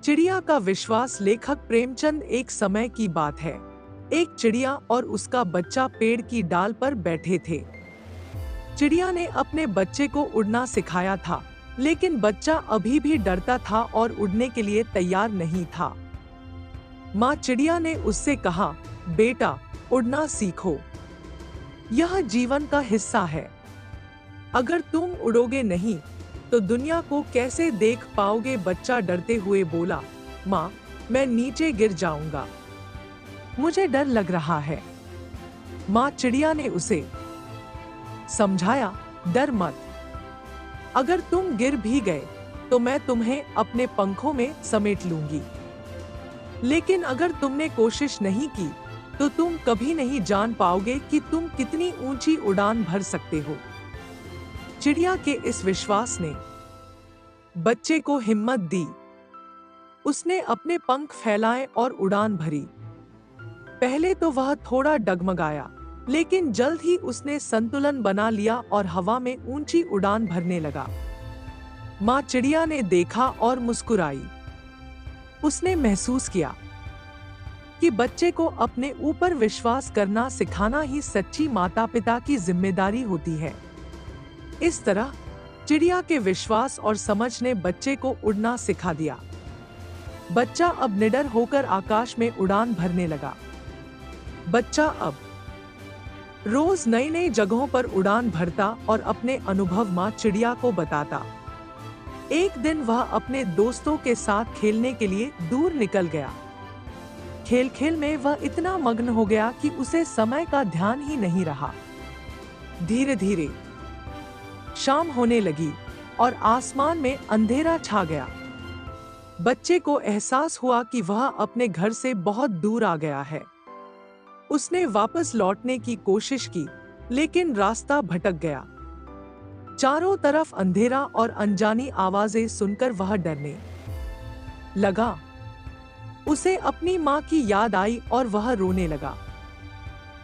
चिड़िया का विश्वास। लेखक प्रेमचंद। एक समय की बात है, एक चिड़िया और उसका बच्चा पेड़ की डाल पर बैठे थे। चिड़िया ने अपने बच्चे को उड़ना सिखाया था, लेकिन बच्चा अभी भी डरता था और उड़ने के लिए तैयार नहीं था। माँ चिड़िया ने उससे कहा, बेटा, उड़ना सीखो, यह जीवन का हिस्सा है। अगर तुम उड़ोगे नहीं तो दुनिया को कैसे देख पाओगे। बच्चा डरते हुए बोला, माँ, मैं नीचे गिर जाऊंगा, मुझे डर लग रहा है। माँ चिड़िया ने उसे समझाया, डर मत, अगर तुम गिर भी गए तो मैं तुम्हें अपने पंखों में समेट लूंगी, लेकिन अगर तुमने कोशिश नहीं की तो तुम कभी नहीं जान पाओगे कि तुम कितनी ऊंची उड़ान भर सकते हो। चिड़िया के इस विश्वास ने बच्चे को हिम्मत दी। उसने अपने पंख फैलाए और उड़ान भरी। पहले तो वह थोड़ा डगमगाया, लेकिन जल्द ही उसने संतुलन बना लिया और हवा में ऊंची उड़ान भरने लगा। माँ चिड़िया ने देखा और मुस्कुराई। उसने महसूस किया कि बच्चे को अपने ऊपर विश्वास करना सिखाना ही सच्ची माता-पिता की जिम्मेदारी होती है। इस तरह चिड़िया के विश्वास और समझ ने बच्चे को उड़ना सिखा दिया। बच्चा अब निडर होकर आकाश में उड़ान भरने लगा। बच्चा अब रोज नई नई जगहों पर उड़ान भरता और अपने अनुभव माँ चिड़िया को बताता। एक दिन वह अपने दोस्तों के साथ खेलने के लिए दूर निकल गया। खेल खेल में वह इतना मग्न हो गया कि उसे समय का ध्यान ही नहीं रहा। धीरे धीरे शाम होने लगी और आसमान में अंधेरा छा गया। बच्चे को एहसास हुआ कि वह अपने घर से बहुत दूर आ गया है। उसने वापस लौटने की कोशिश की, लेकिन रास्ता भटक गया। चारों तरफ अंधेरा और अनजानी आवाजें सुनकर वह डरने लगा। उसे अपनी माँ की याद आई और वह रोने लगा।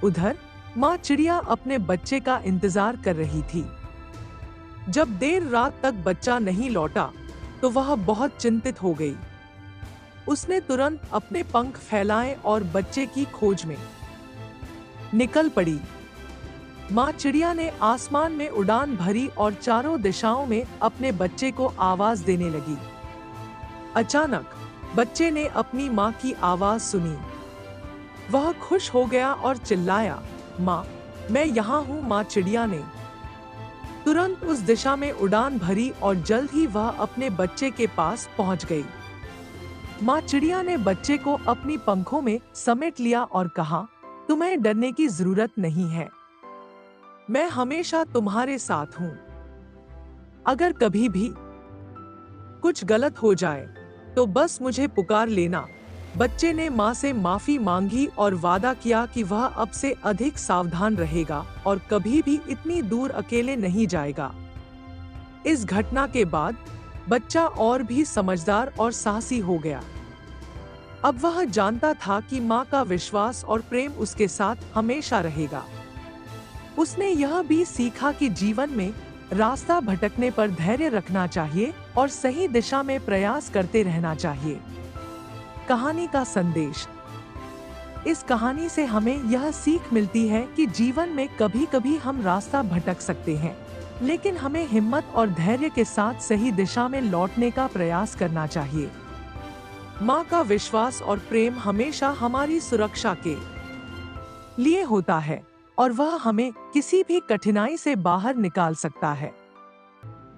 उधर माँ चिड़िया अपने बच्चे का इंतजार कर रही थी। जब देर रात तक बच्चा नहीं लौटा तो वह बहुत चिंतित हो गई। उसने तुरंत अपने पंख फैलाए और बच्चे की खोज में निकल पड़ी। माँ चिड़िया ने आसमान में उड़ान भरी और चारों दिशाओं में अपने बच्चे को आवाज देने लगी। अचानक बच्चे ने अपनी माँ की आवाज सुनी। वह खुश हो गया और चिल्लाया, माँ, मैं यहाँ हूँ। माँ चिड़िया ने तुरंत उस दिशा में उड़ान भरी और जल्द ही वह अपने बच्चे के पास पहुंच गई। माँ चिड़िया ने बच्चे को अपनी पंखों में समेट लिया और कहा, तुम्हें डरने की जरूरत नहीं है, मैं हमेशा तुम्हारे साथ हूँ। अगर कभी भी कुछ गलत हो जाए तो बस मुझे पुकार लेना। बच्चे ने माँ से माफी मांगी और वादा किया कि वह अब से अधिक सावधान रहेगा और कभी भी इतनी दूर अकेले नहीं जाएगा। इस घटना के बाद बच्चा और भी समझदार और साहसी हो गया। अब वह जानता था कि माँ का विश्वास और प्रेम उसके साथ हमेशा रहेगा। उसने यह भी सीखा कि जीवन में रास्ता भटकने पर धैर्य रखना चाहिए और सही दिशा में प्रयास करते रहना चाहिए। कहानी का संदेश। इस कहानी से हमें यह सीख मिलती है कि जीवन में कभी कभी हम रास्ता भटक सकते हैं, लेकिन हमें हिम्मत और धैर्य के साथ सही दिशा में लौटने का प्रयास करना चाहिए। माँ का विश्वास और प्रेम हमेशा हमारी सुरक्षा के लिए होता है और वह हमें किसी भी कठिनाई से बाहर निकाल सकता है।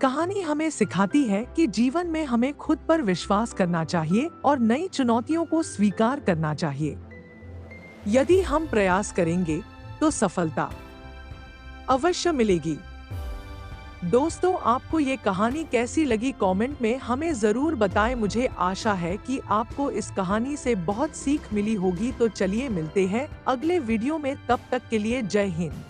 कहानी हमें सिखाती है कि जीवन में हमें खुद पर विश्वास करना चाहिए और नई चुनौतियों को स्वीकार करना चाहिए। यदि हम प्रयास करेंगे तो सफलता अवश्य मिलेगी। दोस्तों, आपको ये कहानी कैसी लगी कमेंट में हमें जरूर बताएं। मुझे आशा है कि आपको इस कहानी से बहुत सीख मिली होगी। तो चलिए मिलते हैं अगले वीडियो में, तब तक के लिए जय हिंद।